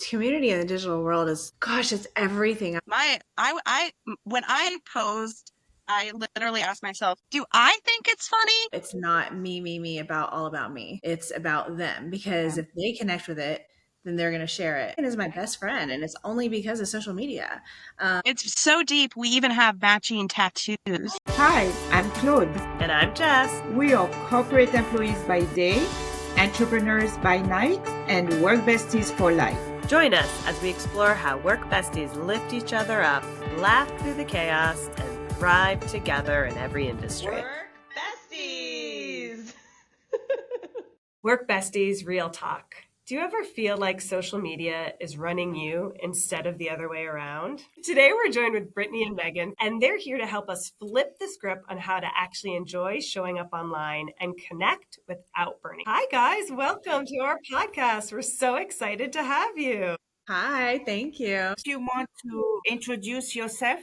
Community in the digital world is, gosh, it's everything. When I posed, I literally asked myself, do I think it's funny? It's not me about all about me. It's about them, because if they connect with it, then they're going to share it. It is my best friend, and it's only because of social media. It's so deep. We even have matching tattoos. Hi, I'm Claude. And I'm Jess. We are corporate employees by day, entrepreneurs by night, and work besties for life. Join us as we explore how work besties lift each other up, laugh through the chaos, and thrive together in every industry. Work besties! Work besties, real talk. Do you ever feel like social media is running you instead of the other way around? Today we're joined with Britney and Megan, and they're here to help us flip the script on how to actually enjoy showing up online and connect without burning. Hi guys, welcome to our podcast. We're so excited to have you. Hi, thank you. Do you want to introduce yourself?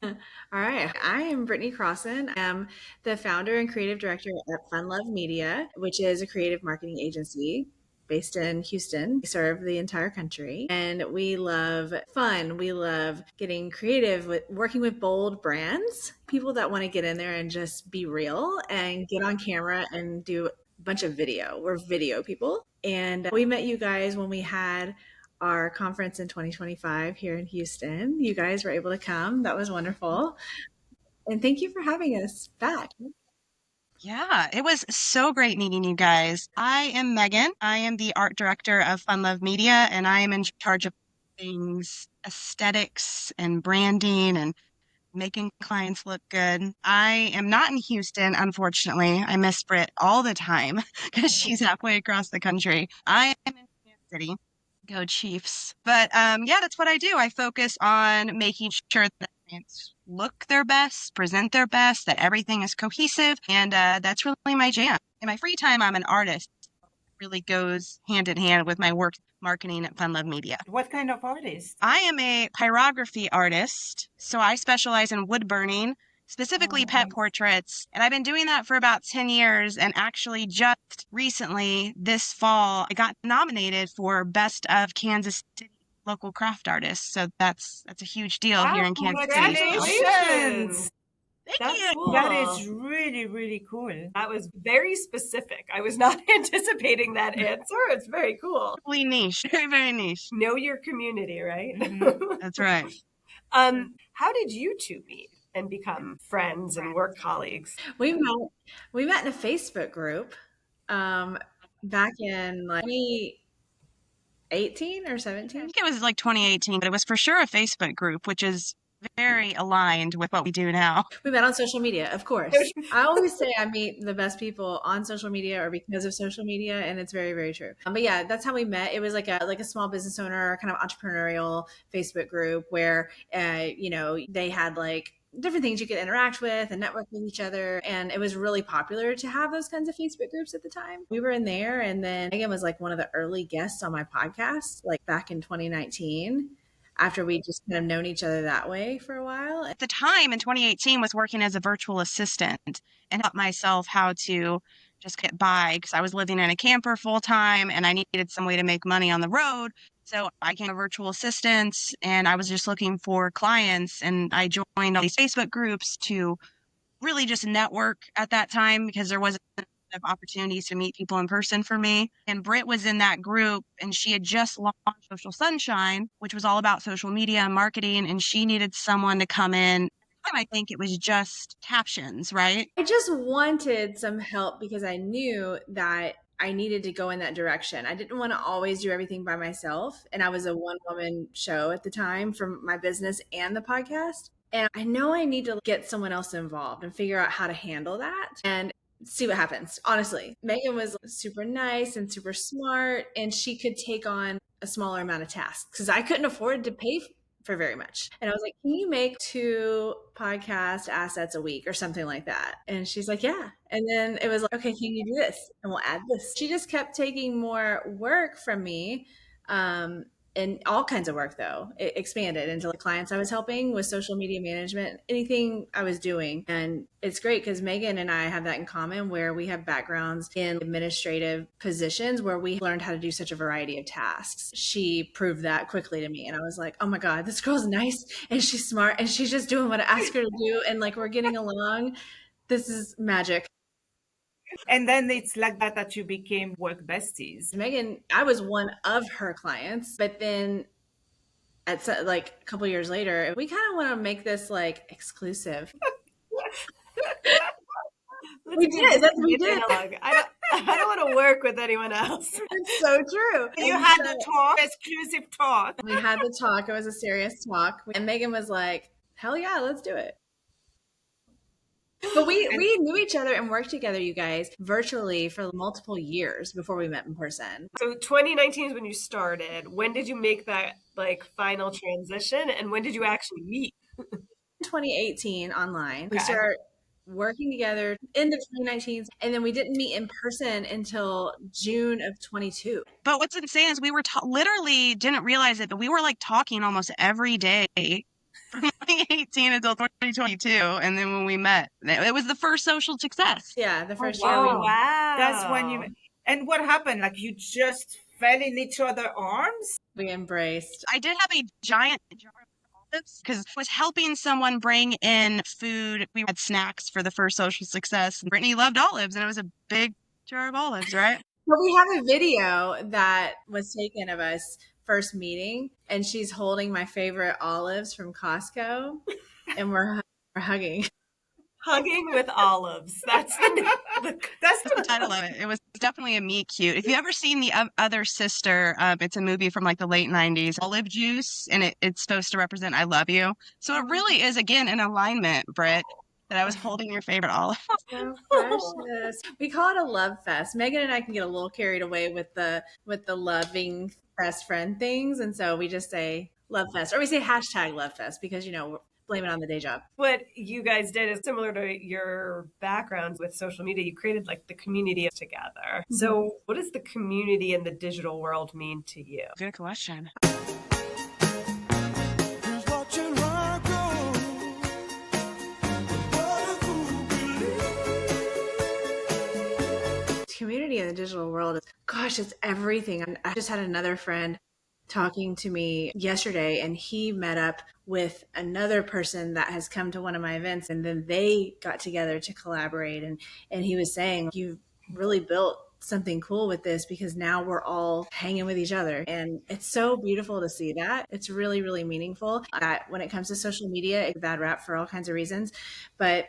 All right. I am Brittany Crossan. I am the founder and creative director at Fun Love Media, which is a creative marketing agency based in Houston. We serve the entire country, and we love fun. We love getting creative with working with bold brands, people that want to get in there and just be real and get on camera and do a bunch of video. We're video people. And we met you guys when we had our conference in 2025 here in Houston. You guys were able to come. That was wonderful. And thank you for having us back. Yeah, it was so great meeting you guys. I am Megan. I am the art director of Fun Love Media, and I am in charge of things aesthetics and branding and making clients look good. I am not in Houston, unfortunately. I miss Britt all the time because she's halfway across the country. I am in Kansas City. Go Chiefs. But yeah, that's what I do. I focus on making sure that clients look their best, present their best, that everything is cohesive. And that's really my jam. In my free time, I'm an artist. It really goes hand in hand with my work marketing at Fun Love Media. What kind of artist? I am a pyrography artist. So I specialize in wood burning, specifically pet portraits. And I've been doing that for about 10 years. And actually just recently this fall, I got nominated for Best of Kansas City Local Craft Artists. So that's a huge deal here in Kansas City. Congratulations! Thank you. Cool. That is really, really cool. That was very specific. I was not anticipating that answer. It's very cool. Really niche. Very, very niche. Know your community, right? That's right. How did you two meet and become friends and work colleagues? We met in a Facebook group back in like 2018 or I 17. think it was like 2018, but it was for sure a Facebook group, which is very aligned with what we do now. We met on social media, of course. I always say I meet the best people on social media or because of social media, and it's very, very true. But yeah, that's how we met. It was like a small business owner, kind of entrepreneurial Facebook group where they had like different things you could interact with and network with each other. And it was really popular to have those kinds of Facebook groups at the time. We were in there, and then Megan was like one of the early guests on my podcast, like back in 2019. After we just kind of known each other that way for a while. At the time in 2018 was working as a virtual assistant and taught myself how to just get by because I was living in a camper full time and I needed some way to make money on the road. So I became a virtual assistant and I was just looking for clients, and I joined all these Facebook groups to really just network at that time because there wasn't of opportunities to meet people in person for me. And Britt was in that group and she had just launched Social Sunshine, which was all about social media and marketing. And she needed someone to come in. I think it was just captions, right? I just wanted some help because I knew that I needed to go in that direction. I didn't want to always do everything by myself. And I was a one-woman show at the time for my business and the podcast. And I know I need to get someone else involved and figure out how to handle that. And see what happens. Honestly, Megan was super nice and super smart, and she could take on a smaller amount of tasks because I couldn't afford to pay for very much. And I was like, can you make 2 podcast assets a week or something like that? And she's like, yeah. And then it was like, okay, can you do this? And we'll add this. She just kept taking more work from me. in all kinds of work, though. It expanded into the clients I was helping with social media management, anything I was doing. And it's great because Megan and I have that in common, where we have backgrounds in administrative positions where we learned how to do such a variety of tasks. She proved that quickly to me. And I was like, oh my God, this girl's nice and she's smart and she's just doing what I asked her to do. And like, we're getting along. This is magic. And then it's like that you became work besties. Megan, I was one of her clients, but then like a couple years later, we kind of want to make this like exclusive. We did. That's what we did. I don't want to work with anyone else. It's so true. You had the talk, exclusive talk. We had the talk. It was a serious talk. And Megan was like, hell yeah, let's do it. But we knew each other and worked together, you guys, virtually for multiple years before we met in person. So 2019 is when you started. When did you make that like final transition, and when did you actually meet? 2018 online. We started working together end of 2019, and then we didn't meet in person until June of 22. But what's insane is we were literally didn't realize it, but we were like talking almost every day from 2018 until 2022, and then when we met, it was the first social success. Yeah, the first year. year. Wow, that's when you. And what happened? Like you just fell in each other's arms. We embraced. I did have a giant jar of olives because I was helping someone bring in food. We had snacks for the first social success. Brittany loved olives, and it was a big jar of olives, right? But we have a video that was taken of us first meeting, and she's holding my favorite olives from Costco, and we're hugging. Hugging with olives. That's the title of it. It was definitely a meet cute. If you ever seen The Other Sister, it's a movie from like the late 90s. Olive juice, and it's supposed to represent I love you. So it really is, again, in alignment, Britt, that I was holding your favorite olive. So precious. We call it a love fest. Megan and I can get a little carried away with the loving best friend things, and so we just say love fest, or we say hashtag love fest because blame it on the day job. What you guys did is similar to your backgrounds with social media. You created like the community together. Mm-hmm. So what does the community in the digital world mean to you? Good question. Community in the digital world, gosh, it's everything. I just had another friend talking to me yesterday, and he met up with another person that has come to one of my events, and then they got together to collaborate, and he was saying, you've really built something cool with this because now we're all hanging with each other, and it's so beautiful to see that. It's really, really meaningful. When it comes to social media, it's a bad rap for all kinds of reasons, but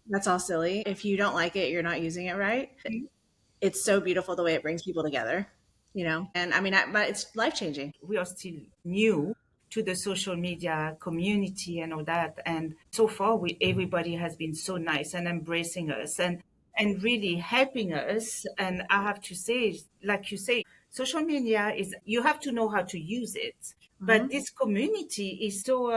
that's all silly. If you don't like it, you're not using it right. It's so beautiful the way it brings people together, and I mean, but it's life-changing. We are still new to the social media community and all that. And so far, everybody has been so nice and embracing us and really helping us. And I have to say, like you say, social media you have to know how to use it. Mm-hmm. But this community is so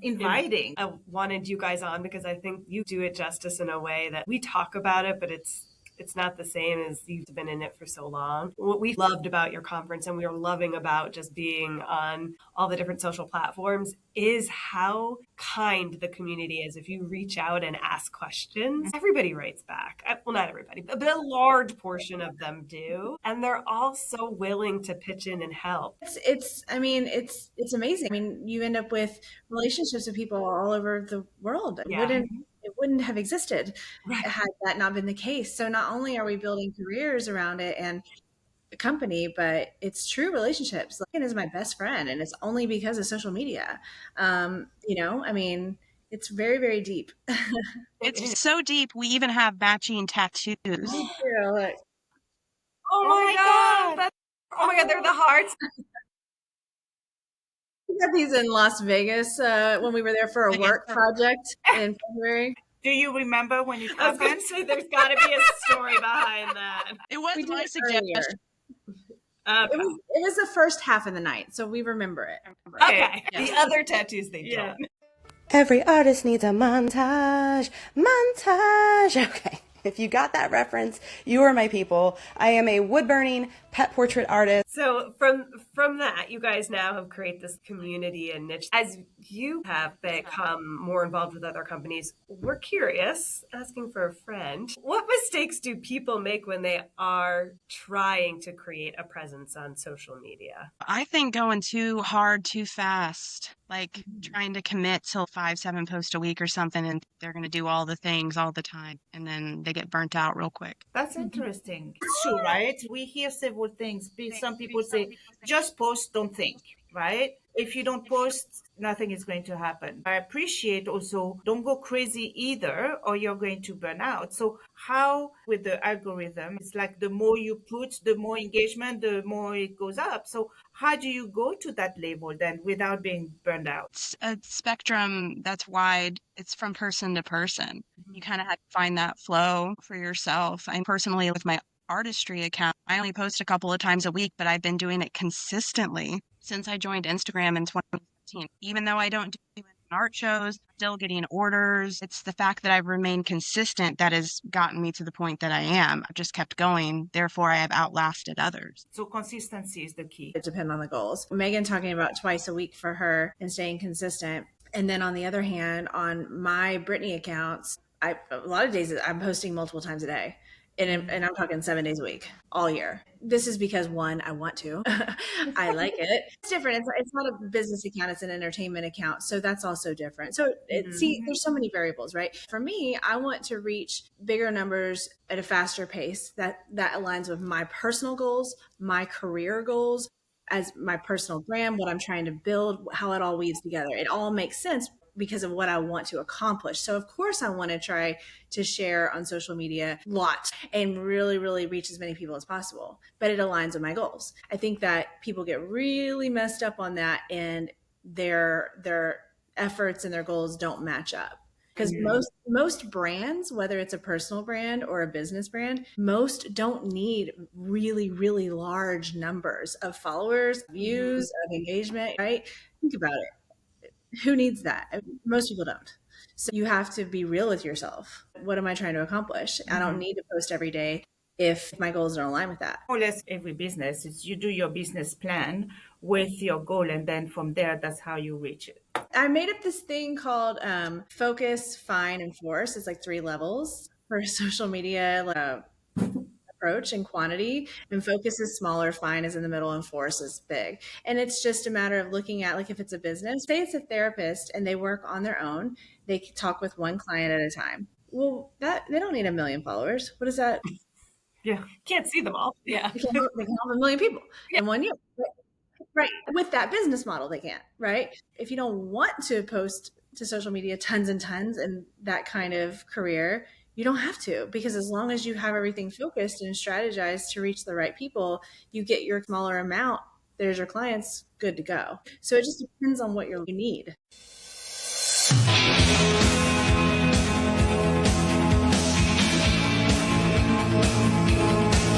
inviting. I wanted you guys on because I think you do it justice in a way that we talk about it, but it's not the same as you've been in it for so long. What we loved about your conference and we are loving about just being on all the different social platforms is how kind the community is. If you reach out and ask questions, everybody writes back. Well, not everybody, but a large portion of them do. And they're all so willing to pitch in and help. It's amazing. I mean, you end up with relationships with people all over the world. Yeah. It wouldn't have existed had that not been the case. So not only are we building careers around it and a company, but it's true relationships. Megan is my best friend, and it's only because of social media. I mean, it's very, very deep. It's so deep. We even have matching tattoos. Me too, look. Oh my God. Oh my God, they're the hearts. We got these in Las Vegas when we were there for a work project in February. Do you remember when it happened? I was going to say there's got to be a story behind that. It was my suggestion. It was the first half of the night, so we remember it. Okay. Yes. The other tattoos they don't. Every artist needs a montage. Okay. If you got that reference, you are my people. I am a wood-burning, pet portrait artist. So from that, you guys now have created this community and niche. As you have become more involved with other companies, we're curious, asking for a friend, what mistakes do people make when they are trying to create a presence on social media? I think going too hard, too fast, like trying to commit to 5, 7 posts a week or something, and they're going to do all the things all the time, and then they get burnt out real quick. That's interesting. It's true, right? We hear several things. Some people say, just post, don't think, right? If you don't post, nothing is going to happen. I appreciate also, don't go crazy either, or you're going to burn out. So, how with the algorithm, it's like the more you put, the more engagement, the more it goes up. So, how do you go to that level then without being burned out? It's a spectrum that's wide. It's from person to person. You kind of have to find that flow for yourself. I personally, with my artistry account, I only post a couple of times a week, but I've been doing it consistently since I joined Instagram in 2015. Even though I don't do any art shows, still getting orders. It's the fact that I've remained consistent that has gotten me to the point that I am. I've just kept going. Therefore, I have outlasted others. So, consistency is the key. It depends on the goals. Megan talking about twice a week for her and staying consistent. And then on the other hand, on my Britney accounts, a lot of days I'm posting multiple times a day. And I'm talking 7 days a week, all year. This is because one, I want to. I like it. It's different. It's not a business account. It's an entertainment account. So that's also different. So see, there's so many variables, right? For me, I want to reach bigger numbers at a faster pace that aligns with my personal goals, my career goals, as my personal brand, what I'm trying to build, how it all weaves together. It all makes sense because of what I want to accomplish. So of course I want to try to share on social media lots and really, really reach as many people as possible, but it aligns with my goals. I think that people get really messed up on that and their efforts and their goals don't match up. Because most brands, whether it's a personal brand or a business brand, most don't need really, really large numbers of followers, views, of engagement, right? Think about it. Who needs that? Most people don't. So you have to be real with yourself. What am I trying to accomplish? I don't need to post every day if my goals don't align with that. More or less every business is you do your business plan with your goal, and then from there, that's how you reach it. I made up this thing called focus, fine, and force. It's like 3 levels for social media approach and quantity. And focus is smaller, fine is in the middle, and force is big. And it's just a matter of looking at, like, if it's a business, say it's a therapist and they work on their own, they talk with one client at a time. Well, that they don't need 1 million followers. What is that? Yeah, can't see them all. Yeah. They can help 1 million people in 1 year. Right. With that business model, they can't, right? If you don't want to post to social media tons and tons and that kind of career, you don't have to, because as long as you have everything focused and strategized to reach the right people, you get your smaller amount, there's your clients, good to go. So it just depends on what you need.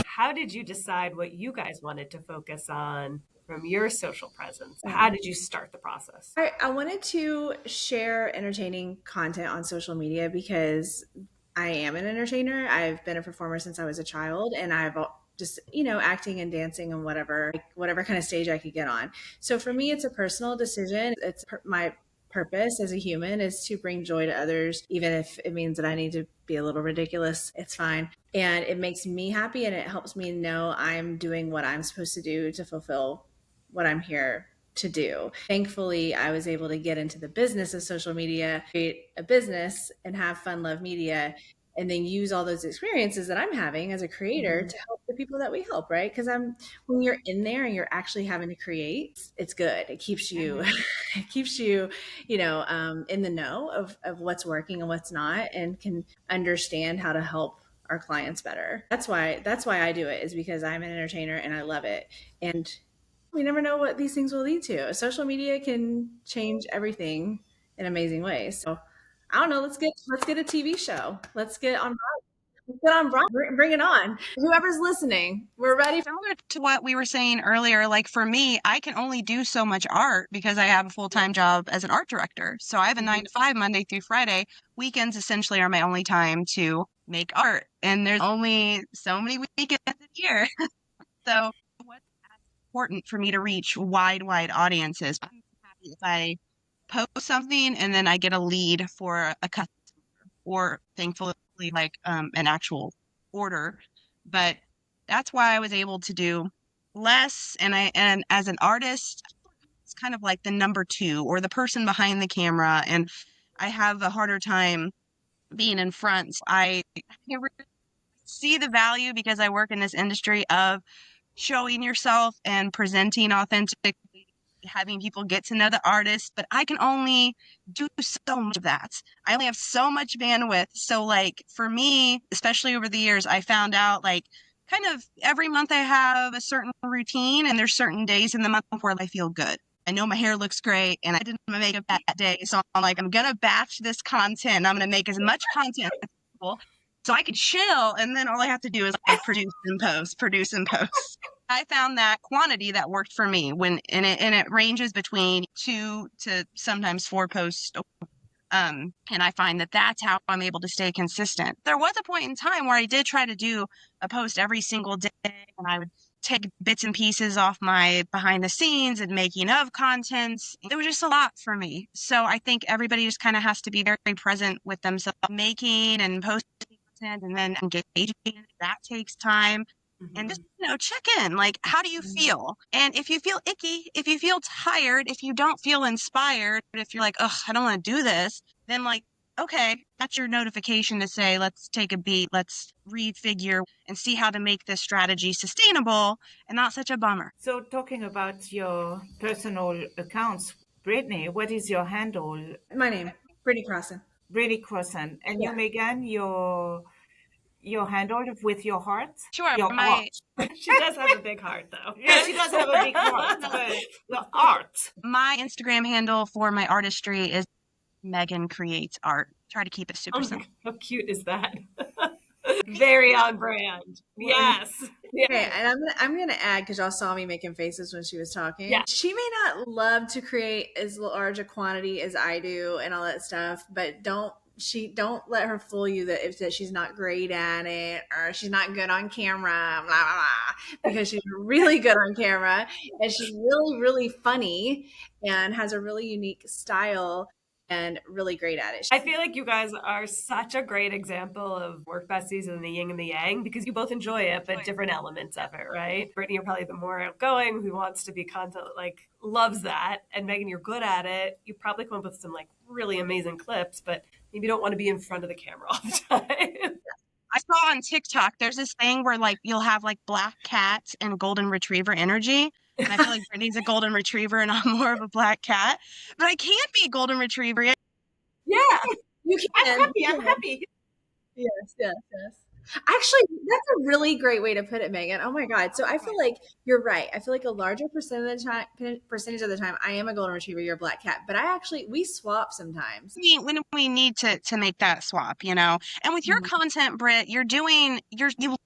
How did you decide what you guys wanted to focus on from your social presence? How did you start the process? I wanted to share entertaining content on social media because I am an entertainer. I've been a performer since I was a child, and I've just, acting and dancing and whatever kind of stage I could get on. So for me, it's a personal decision. It's my purpose as a human is to bring joy to others, even if it means that I need to be a little ridiculous. It's fine. And it makes me happy, and it helps me know I'm doing what I'm supposed to do to fulfill what I'm here to do. Thankfully, I was able to get into the business of social media, create a business, and have Fun Love Media, and then use all those experiences that I'm having as a creator to help the people that we help, right? Because when you're in there and you're actually having to create, it's good. It keeps you, in the know of what's working and what's not, and can understand how to help our clients better. That's why I do it, is because I'm an entertainer and I love it. And we never know what these things will lead to. Social media can change everything in amazing ways. So I don't know. Let's get a TV show. Let's get on Broadway. Bring it on. Whoever's listening, we're ready. Similar to what we were saying earlier, like for me, I can only do so much art because I have a full-time job as an art director. So I have a 9 to 5 Monday through Friday. Weekends essentially are my only time to make art. And there's only so many weekends a year. So important for me to reach wide audiences. I'm happy if I post something and then I get a lead for a customer or thankfully like an actual order. But that's why I was able to do less. And as an artist, it's kind of like the number two or the person behind the camera. And I have a harder time being in front. I really see the value because I work in this industry of showing yourself and presenting authentically, having people get to know the artist, but I can only do so much of that. I only have so much bandwidth. So like for me, especially over the years, I found out like kind of every month I have a certain routine and there's certain days in the month where I feel good. I know my hair looks great and I did my makeup that day. So I'm like, I'm going to batch this content. I'm going to make as much content as possible so I could chill. And then all I have to do is like produce and post. I found that quantity that worked for me and it ranges between 2 to sometimes 4 posts. And I find that that's how I'm able to stay consistent. There was a point in time where I did try to do a post every single day, and I would take bits and pieces off my behind the scenes and making of content. It was just a lot for me. So I think everybody just kind of has to be very present with themselves, making and posting content and then engaging. That takes time. And just, check in, like, how do you feel? And if you feel icky, if you feel tired, if you don't feel inspired, if you're like, oh, I don't want to do this, then like, okay, that's your notification to say, let's take a beat, let's refigure and see how to make this strategy sustainable and not such a bummer. So talking about your personal accounts, Brittany, what is your handle? My name, Britney Crossan. Britney Crossan. And Yeah. you, Megan, your handle with your heart? Sure, Your my art. She does have a big heart, though. Yeah, she does have a big heart, but your art. my Instagram handle for my artistry is Megan Creates Art. Try to keep it super Oh my simple. God, how cute is that? Very on brand. Yes. Yeah. Okay, and I'm gonna add because y'all saw me making faces when she was talking. Yeah. She may not love to create as large a quantity as I do and all that stuff, but don't let her fool you that she's not great at it or she's not good on camera, blah blah blah. Because she's really good on camera and she's really, really funny and has a really unique style and really great at it. I feel like you guys are such a great example of work besties and the yin and the yang because you both enjoy it, but different elements of it, right? Brittany, you're probably the more outgoing, who wants to be content, like loves that. And Megan, you're good at it. You probably come up with some like really amazing clips, but maybe you don't want to be in front of the camera all the time. I saw on TikTok, there's this thing where like you'll have like black cats and golden retriever energy. And I feel like Brittany's a golden retriever and I'm more of a black cat. But I can't be a golden retriever yet. Yeah, you can. I'm happy. Yes. Actually, that's a really great way to put it, Megan. Oh my God. So I feel like you're right. I feel like a larger percentage of the time I am a golden retriever, you're a black cat. But we swap sometimes. When we need to make that swap, And with your content, Britt, you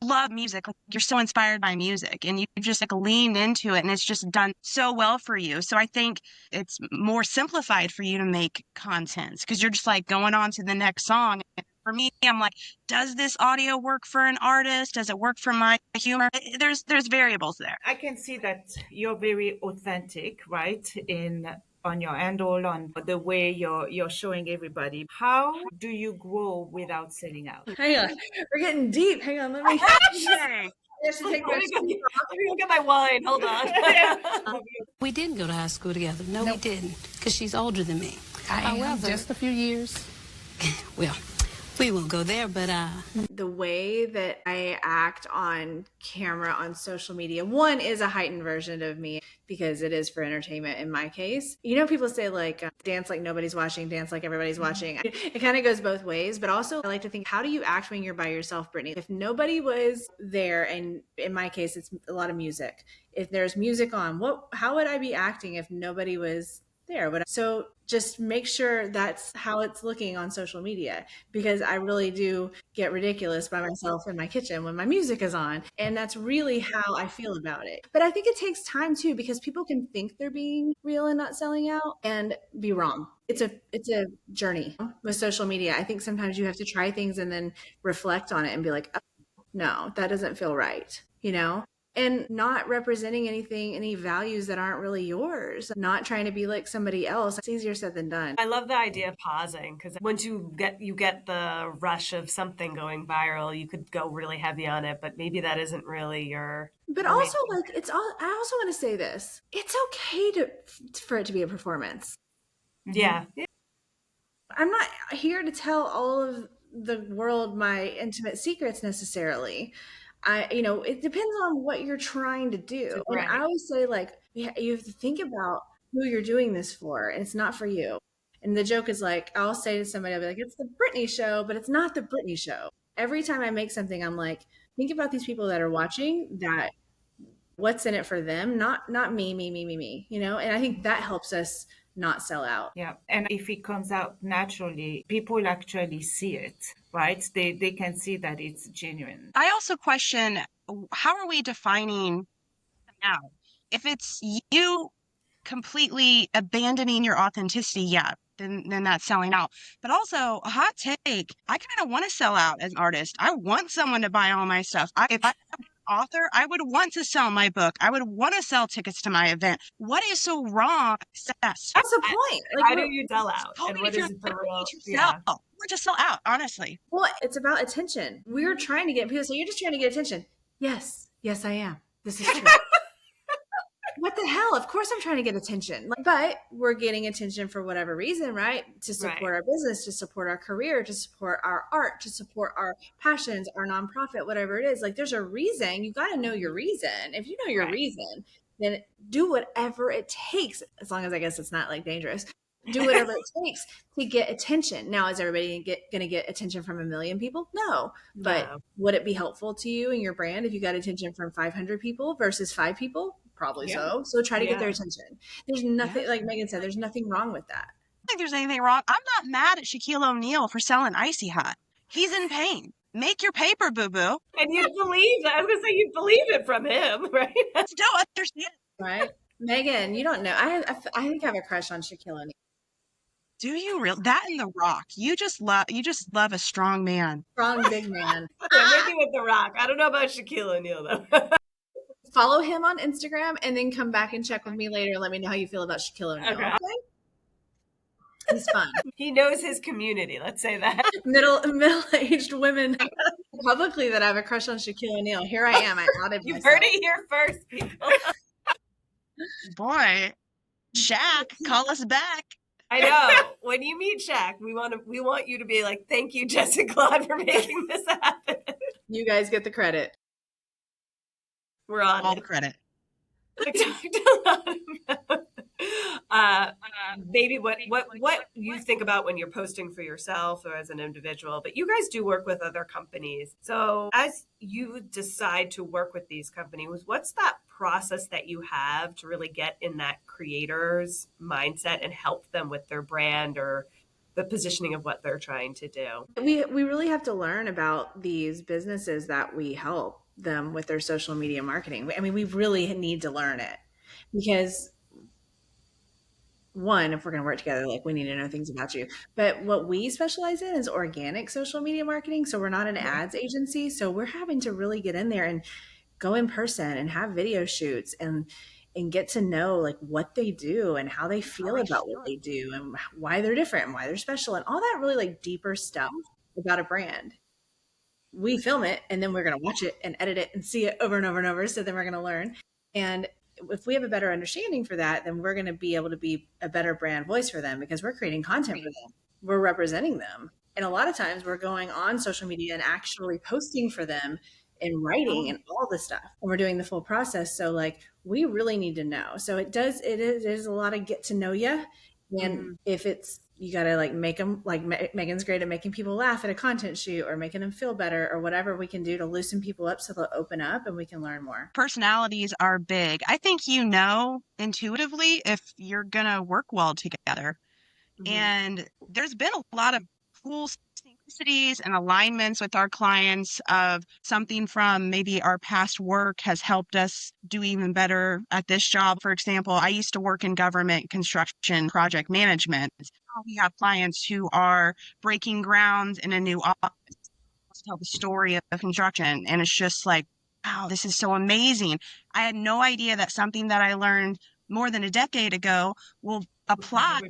love music. Like, you're so inspired by music and you just like leaned into it and it's just done so well for you. So I think it's more simplified for you to make content because you're just like going on to the next song. For me, I'm like, does this audio work for an artist? Does it work for my humor? There's variables there. I can see that you're very authentic, right? On your handle, on the way you're showing everybody. How do you grow without selling out? Hang on. We're getting deep. Hang on. Let me. Okay. Let me go get my wine. Hold on. We didn't go to high school together. No, we didn't, because she's older than me. However, just a few years. Well, we won't go there, but The way that I act on camera on social media, one is a heightened version of me because it is for entertainment in my case. People say like dance like nobody's watching, dance like everybody's watching. It kind of goes both ways, but also I like to think, how do you act when you're by yourself, Brittany? If nobody was there, and in my case, it's a lot of music. If there's music on, how would I be acting if nobody was there? So just make sure that's how it's looking on social media, because I really do get ridiculous by myself in my kitchen when my music is on. And that's really how I feel about it. But I think it takes time too, because people can think they're being real and not selling out and be wrong. It's a journey with social media. I think sometimes you have to try things and then reflect on it and be like, oh, no, that doesn't feel right. and not representing any values that aren't really yours, not trying to be like somebody else. It's easier said than done. I love the idea of pausing, because once you get the rush of something going viral, you could go really heavy on it, but maybe that isn't really your. But also, like, I also want to say this: it's okay for it to be a performance. Yeah. I'm not here to tell all of the world my intimate secrets necessarily. It depends on what you're trying to do. Right. And I always say, like, you have to think about who you're doing this for, and it's not for you. And the joke is like, I'll say to somebody, I'll be like, it's the Britney show, but it's not the Britney show. Every time I make something, I'm like, think about these people that are watching, that what's in it for them, not me, and I think that helps us not sell out. Yeah. And if it comes out naturally, people actually see it, right? They can see that it's genuine. I also question, how are we defining now? If it's you completely abandoning your authenticity, yeah, then that's selling out. But also, a hot take, I kind of want to sell out as an artist. I want someone to buy all my stuff. If I'm an author, I would want to sell my book. I would want to sell tickets to my event. What is so wrong? That's the point. Like, how do you sell out? Totally, And what is the real? Yeah. We're just sell out, honestly. Well, it's about attention. We're trying to get people. So you're just trying to get attention. Yes, I am. This is true. What the hell? Of course I'm trying to get attention. But we're getting attention for whatever reason, right? To support our business, to support our career, to support our art, to support our passions, our nonprofit, whatever it is. Like, there's a reason. You got to know your reason. If you know your reason, then do whatever it takes, as long as I guess it's not like dangerous. Do whatever it takes to get attention. Now, is everybody going to get attention from 1 million people? No. But would it be helpful to you and your brand if you got attention from 500 people versus 5 people? Probably so. So try to get their attention. There's nothing, like Megan said, there's nothing wrong with that. I don't think there's anything wrong. I'm not mad at Shaquille O'Neal for selling Icy Hot. He's in pain. Make your paper, boo-boo. And you believe it. I was going to say, you believe it from him, right? I don't understand. Right? Megan, you don't know. I think I have a crush on Shaquille O'Neal. Do you really? That and The Rock. You just love a strong man. Strong, big man. Yeah, maybe with The Rock. I don't know about Shaquille O'Neal, though. Follow him on Instagram and then come back and check with me later and let me know how you feel about Shaquille O'Neal. Okay? He's fun. He knows his community. Let's say that. Middle-aged women publicly that I have a crush on Shaquille O'Neal. Here I am. I outed You've myself. heard it here first, people. Boy, Shaq, call us back. I know. When you meet Shaq, we want you to be like, thank you, Jessica Claude, for making this happen. You guys get the credit. We're on all the credit. We talked a lot about maybe what you think about when you're posting for yourself or as an individual, but you guys do work with other companies. So as you decide to work with these companies, what's that process that you have to really get in that creator's mindset and help them with their brand or the positioning of what they're trying to do? We really have to learn about these businesses that we help them with their social media marketing. I mean, we really need to learn it, because one, if we're going to work together, like, we need to know things about you. But what we specialize in is organic social media marketing. So we're not an ads agency. So we're having to really get in there and go in person and have video shoots and get to know, like, what they do and how they feel about what they do and why they're different and why they're special and all that really, like, deeper stuff about a brand. We film it and then we're going to watch it and edit it and see it over and over and over. So then we're going to learn. And if we have a better understanding for that, then we're going to be able to be a better brand voice for them, because we're creating content for them. We're representing them. And a lot of times we're going on social media and actually posting for them and writing and all this stuff. And we're doing the full process. So, like, we really need to know. So it is a lot of get to know you. And if it's, you got to, like, make them, like, Megan's great at making people laugh at a content shoot or making them feel better or whatever we can do to loosen people up so they'll open up and we can learn more. Personalities are big. I think intuitively if you're going to work well together. And there's been a lot of cool synchronicities and alignments with our clients of something from maybe our past work has helped us do even better at this job. For example, I used to work in government construction project management. We have clients who are breaking ground in a new office to tell the story of construction. And it's just like, wow, this is so amazing. I had no idea that something that I learned more than a decade ago will apply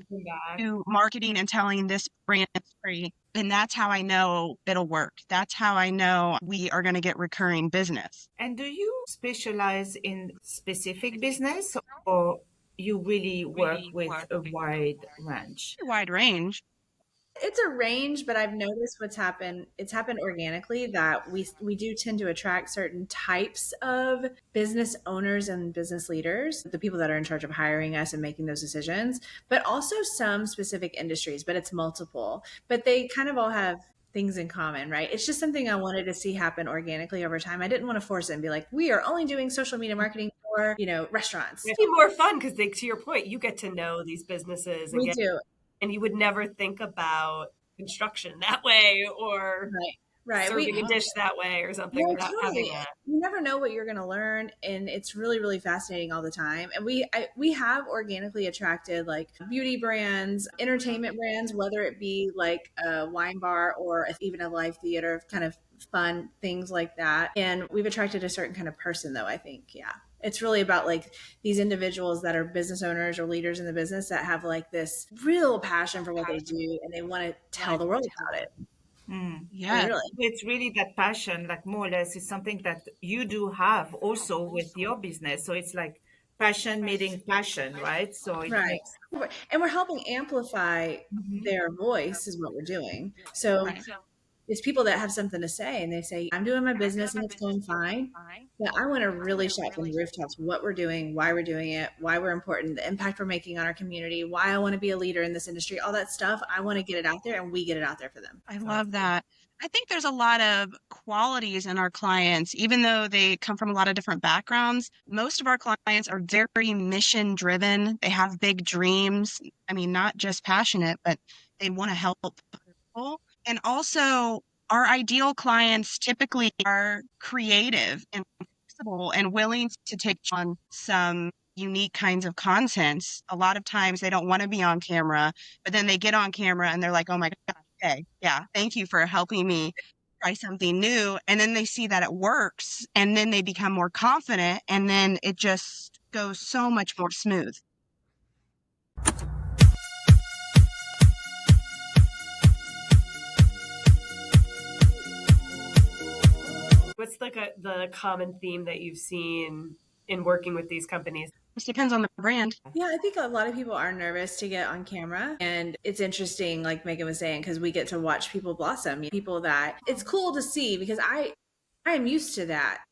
to marketing and telling this brand story. And that's how I know it'll work. That's how I know we are going to get recurring business. And do you specialize in specific business, or you really work with a wide range? Wide range. It's a range, but I've noticed it's happened organically that we do tend to attract certain types of business owners and business leaders, the people that are in charge of hiring us and making those decisions, but also some specific industries, but it's multiple. But they kind of all have things in common, right? It's just something I wanted to see happen organically over time. I didn't want to force it and be like, we are only doing social media marketing for, restaurants. It'd be more fun because to your point, you get to know these businesses. We do. And you would never think about construction that way or right. serving a dish that way or something without having that. You never know what you're going to learn, and it's really, really fascinating all the time. And we have organically attracted like beauty brands, entertainment brands, whether it be like a wine bar or even a live theater, kind of fun things like that. And we've attracted a certain kind of person, though, I think. Yeah. It's really about like these individuals that are business owners or leaders in the business that have like this real passion for what they do, and they want to tell the world about it. Yeah, really. It's really that passion, like more or less, is something that you do have also with your business. So it's like passion meeting passion, right? So it makes. And we're helping amplify their voice is what we're doing. So it's people that have something to say, and they say, I'm doing my business and it's going fine, but I want to really shout from the rooftops what we're doing, why we're doing it, why we're important, the impact we're making on our community, why I want to be a leader in this industry, all that stuff. I want to get it out there, and we get it out there for them. I love that. I think there's a lot of qualities in our clients, even though they come from a lot of different backgrounds. Most of our clients are very mission driven. They have big dreams. I mean, not just passionate, but they want to help people. And also, our ideal clients typically are creative and flexible and willing to take on some unique kinds of content. A lot of times they don't want to be on camera, but then they get on camera and they're like, oh my God, okay, yeah, thank you for helping me try something new. And then they see that it works, and then they become more confident, and then it just goes so much more smooth. What's the common theme that you've seen in working with these companies? It depends on the brand. Yeah, I think a lot of people are nervous to get on camera. And it's interesting, like Megan was saying, because we get to watch people blossom. People that it's cool to see, because I am used to that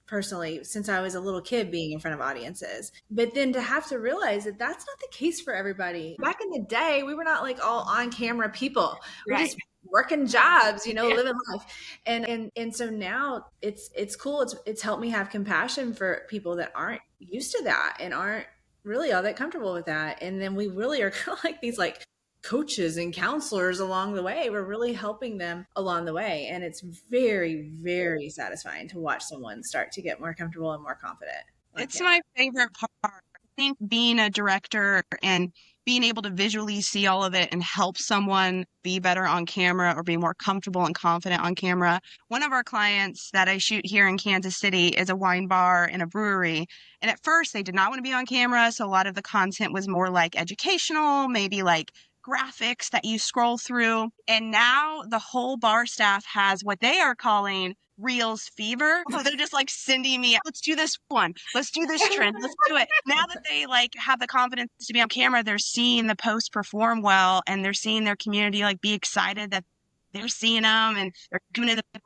personally since I was a little kid being in front of audiences. But then to have to realize that that's not the case for everybody. Back in the day, we were not like all on camera people. We're just working jobs, living life. And so now it's cool. It's helped me have compassion for people that aren't used to that and aren't really all that comfortable with that. And then we really are kind of like these like coaches and counselors along the way. We're really helping them along the way. And it's very, very satisfying to watch someone start to get more comfortable and more confident. It's my favorite part. I think being a director and being able to visually see all of it and help someone be better on camera or be more comfortable and confident on camera. One of our clients that I shoot here in Kansas City is a wine bar and a brewery. And at first they did not want to be on camera. So a lot of the content was more like educational, maybe like graphics that you scroll through. And now the whole bar staff has what they are calling Reels fever. So they're just like sending me, let's do this one. Let's do this trend. Let's do it. Now that they like have the confidence to be on camera, they're seeing the post perform well, and they're seeing their community like be excited that they're seeing them, and they're doing it. I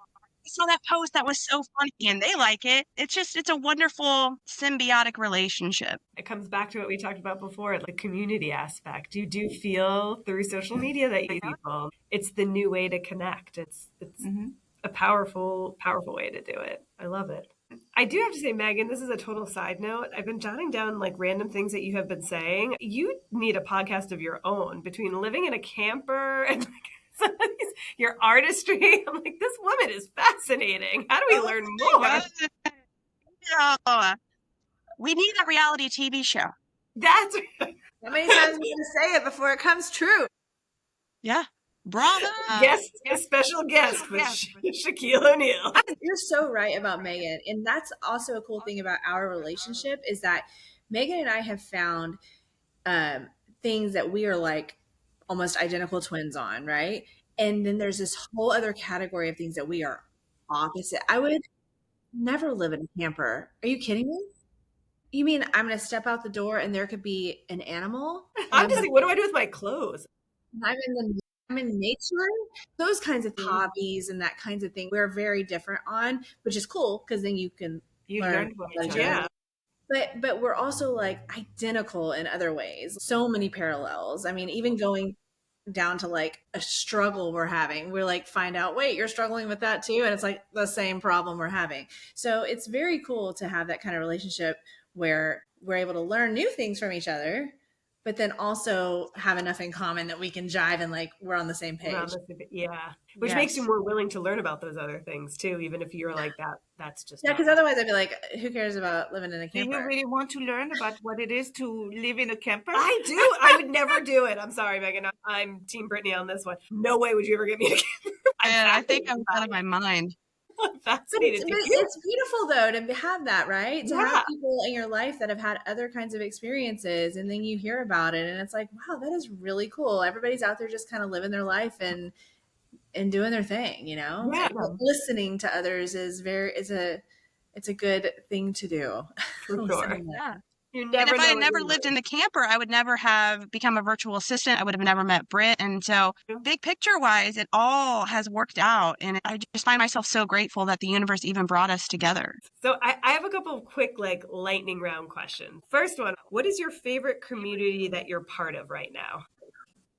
saw that post that was so funny, and they like it. It's a wonderful symbiotic relationship. It comes back to what we talked about before, the community aspect. You do feel through social media that you people, it's the new way to connect. It's a powerful, powerful way to do it. I love it. I do have to say, Megan, this is a total side note. I've been jotting down like random things that you have been saying. You need a podcast of your own between living in a camper and like some of these, your artistry. I'm like, this woman is fascinating. How do we learn more? Yeah. We need a reality TV show. That's how many times are you going to say it before it comes true? Yeah. Bravo! A special guest with Shaquille O'Neal. You're so right about Megan. And that's also a cool thing about our relationship is that Megan and I have found things that we are like almost identical twins on, right? And then there's this whole other category of things that we are opposite. I would never live in a camper. Are you kidding me? You mean I'm going to step out the door and there could be an animal? I'm just like, what do I do with my clothes? I'm in nature. Those kinds of hobbies and that kinds of thing we're very different on, which is cool because then you can learn from each each other. other. But we're also like identical in other ways. So many parallels. I mean, even going down to like a struggle we're having, we're like find out, wait, you're struggling with that too, and it's like the same problem we're having. So it's very cool to have that kind of relationship where we're able to learn new things from each other, but then also have enough in common that we can jive and like we're on the same page. Which makes you more willing to learn about those other things too, even if you're like that. That's just because otherwise I'd be like, who cares about living in a camper? Do you really want to learn about what it is to live in a camper? I do. I would never do it. I'm sorry, Megan. I'm Team Britney on this one. No way would you ever get me in a camper. I think I'm out of my mind. It's beautiful though to have that, right? To have people in your life that have had other kinds of experiences and then you hear about it and it's like, wow, that is really cool. Everybody's out there just kind of living their life and doing their thing, you know? Yeah. Listening to others is it's a good thing to do. For sure. Yeah. And if I had never lived in the camper, I would never have become a virtual assistant. I would have never met Britt. And so big picture wise, it all has worked out. And I just find myself so grateful that the universe even brought us together. So I have a couple of quick like lightning round questions. First one, what is your favorite community that you're part of right now?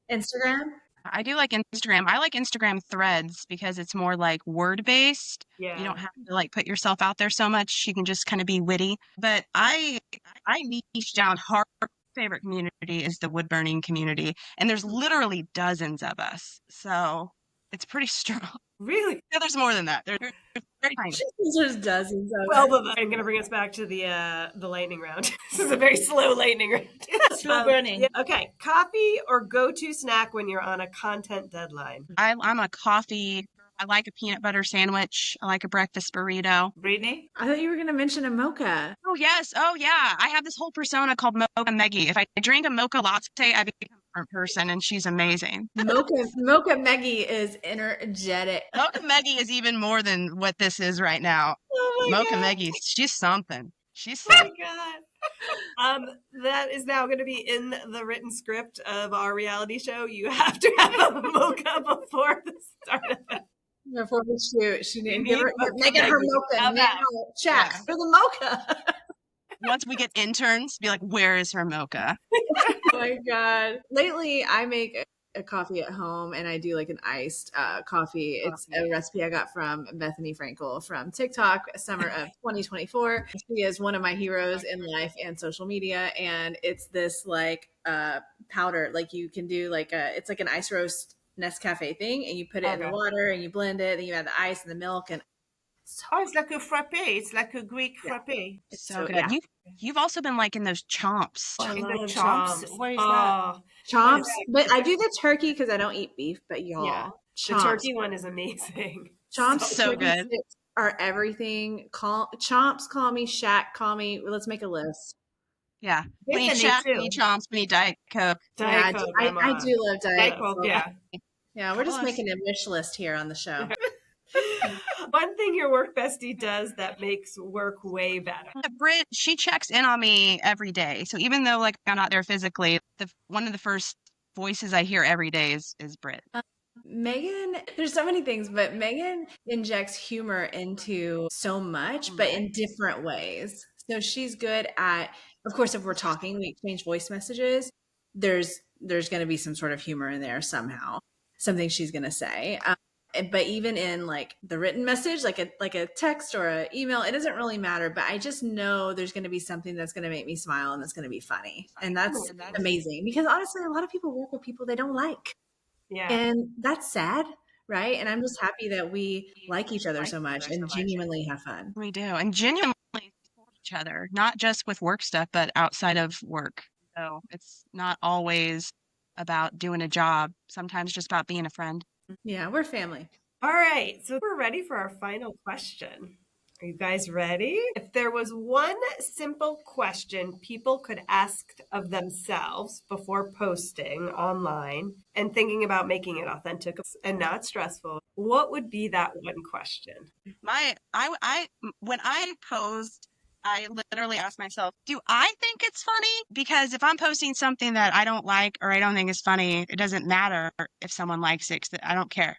Instagram. I do like Instagram. I like Instagram threads because it's more like word based. Yeah. You don't have to like put yourself out there so much. You can just kind of be witty. But I niche down hard. Favorite community is the wood burning community. And there's literally dozens of us. So it's pretty strong. Really? Yeah, there's more than that. There's very tiny. There's dozens of 12 of them. I'm going to bring us back to the lightning round. This is a very slow lightning round. Slow burning. Yeah. Okay. Coffee or go-to snack when you're on a content deadline? I'm a coffee. I like a peanut butter sandwich. I like a breakfast burrito. Britney? I thought you were going to mention a mocha. Oh, yes. Oh, yeah. I have this whole persona called Mocha Meggie. If I drink a mocha latte, I become a different person, and she's amazing. Mocha Meggie is energetic. Mocha Meggie is even more than what this is right now. Oh my Mocha God. Meggie, she's something. She's Oh something. my God. That is now going to be in the written script of our reality show. You have to have a mocha before the start of it. Before we shoot, she didn't give her mocha Megan her Meggie. mocha now. Chat for the mocha. Once we get interns, be like, where is her mocha? Oh my God. Lately, I make a coffee at home and I do like an iced coffee. It's a recipe I got from Bethany Frankel from TikTok, summer of 2024. She is one of my heroes in life and social media. And it's this like powder, like you can do like it's like an ice roast Nescafe thing and you put it in the water and you blend it and you add the ice and the milk and it's like a frappe. It's like a Greek frappe. It's so good. Yeah. You've also been liking those chomps. I love chomps. What is that? Chomps. But I do the turkey because I don't eat beef, but y'all. The turkey one is amazing. Chomps so good. Are everything. Chomps, call me. Shaq, call me. Let's make a list. Yeah. We need Shaq, we need chomps, we need Diet Coke. I do love Diet Coke. Yeah, we're just making a wish list here on the show. One thing your work bestie does that makes work way better. Britt, she checks in on me every day. So even though like I'm not there physically, one of the first voices I hear every day is Britt. Megan, there's so many things, but Megan injects humor into so much, but in different ways. So she's good at, of course, if we're talking, we exchange voice messages. There's going to be some sort of humor in there somehow, something she's going to say. But even in like the written message, like a text or an email, it doesn't really matter. But I just know there's going to be something that's going to make me smile and that's going to be funny. And that's amazing because honestly, a lot of people work with people they don't like. Yeah. And that's sad, right? And I'm just happy that we like each other so much and genuinely have fun. We do. And genuinely support each other, not just with work stuff, but outside of work. So it's not always about doing a job, sometimes just about being a friend. Yeah, we're family. All right, so we're ready for our final question. Are you guys ready? If there was one simple question people could ask of themselves before posting online and thinking about making it authentic and not stressful, what would be that one question? When I post, I literally ask myself, do I think it's funny? Because if I'm posting something that I don't like or I don't think is funny, it doesn't matter if someone likes it, 'cause I don't care.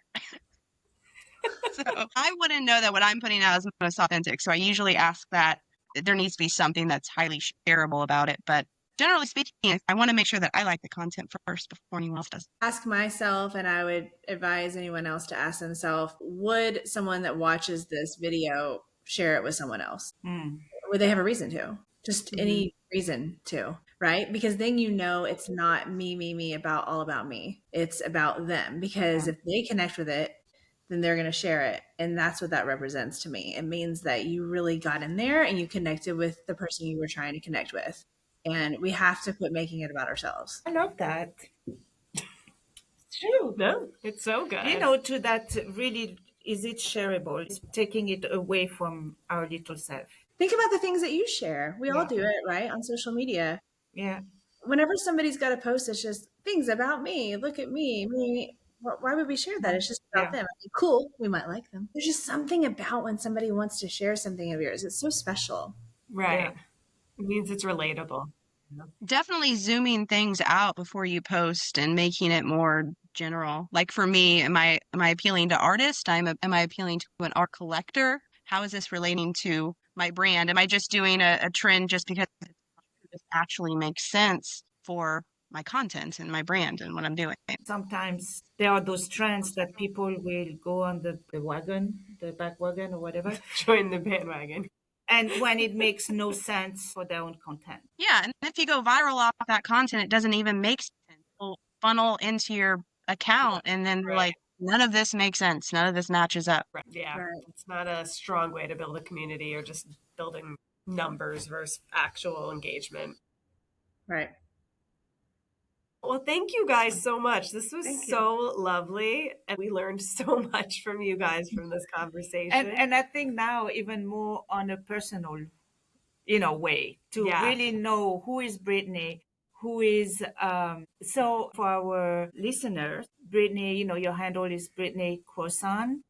So I wouldn't know that what I'm putting out is most authentic. So I usually ask that there needs to be something that's highly shareable about it. But generally speaking, I want to make sure that I like the content first before anyone else does. Ask myself, and I would advise anyone else to ask themselves, would someone that watches this video share it with someone else? Would they have a reason to? Just any reason to, right? Because then you know it's not me about all about me. It's about them. Because if they connect with it, then they're going to share it. And that's what that represents to me. It means that you really got in there and you connected with the person you were trying to connect with. And we have to quit making it about ourselves. I love that. It's true. No, it's so good. You know, to that really, is it shareable? It's taking it away from our little self. Think about the things that you share. We all do it, right? On social media. Yeah. Whenever somebody's got a post, it's just things about me. Look at me. Why would we share that? It's just about them. I mean, cool. We might like them. There's just something about when somebody wants to share something of yours. It's so special. Right. Yeah. It means it's relatable. Definitely zooming things out before you post and making it more general. Like for me, am I appealing to artists? Am I appealing to an art collector? How is this relating to my brand? Am I just doing a trend just because it actually makes sense for my content and my brand and what I'm doing? Sometimes there are those trends that people will go on the back wagon or whatever. Join the bandwagon. And when it makes no sense for their own content. Yeah, and if you go viral off that content, it doesn't even make sense. It'll funnel into your account, and then like, none of this makes sense. None of this matches up. Right. Yeah, it's not a strong way to build a community or just building numbers versus actual engagement. Right. Well, thank you guys so much. This was so lovely. And we learned so much from you guys from this conversation. And I think now even more on a personal, way to really know who is Britney, who is, so for our listeners, Britney, your handle is Britney Croissant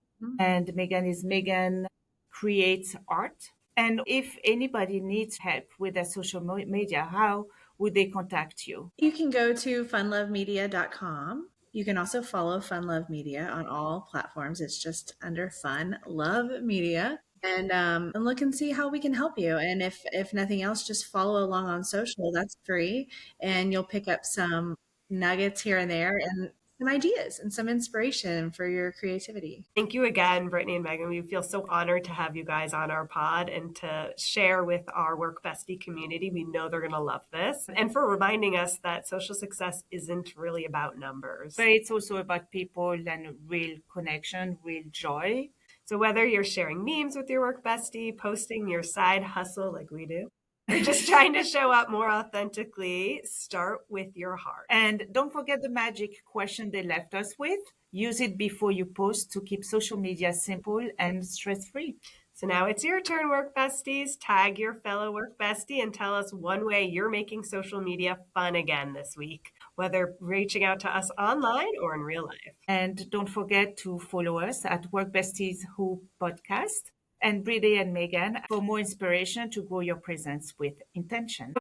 and Megan is Megan Creates Art. And if anybody needs help with their social media, how would they contact you? You can go to funlovemedia.com. You can also follow Fun Love Media on all platforms. It's just under Fun Love Media. And look and see how we can help you. And if nothing else, just follow along on social. That's free. And you'll pick up some nuggets here and there and some ideas and some inspiration for your creativity. Thank you again, Brittany and Megan. We feel so honored to have you guys on our pod and to share with our Work-bestie community. We know they're going to love this. And for reminding us that social success isn't really about numbers. But it's also about people and real connection, real joy. So whether you're sharing memes with your Work-bestie, posting your side hustle like we do, or just trying to show up more authentically, start with your heart. And don't forget the magic question they left us with. Use it before you post to keep social media simple and stress-free. So now it's your turn, Work-besties. Tag your fellow Work-bestie and tell us one way you're making social media fun again this week, whether reaching out to us online or in real life. And don't forget to follow us at Work-besties Who Podcast and Britney and Megan for more inspiration to grow your presence with intention.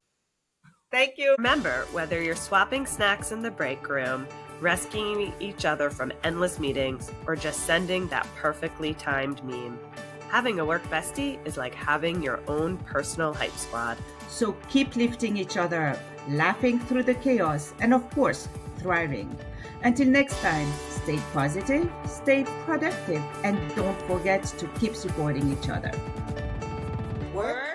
Thank you. Remember, whether you're swapping snacks in the break room, rescuing each other from endless meetings, or just sending that perfectly timed meme, having a Work-bestie is like having your own personal hype squad. So keep lifting each other up, laughing through the chaos, and of course, thriving. Until next time, stay positive, stay productive, and don't forget to keep supporting each other. Work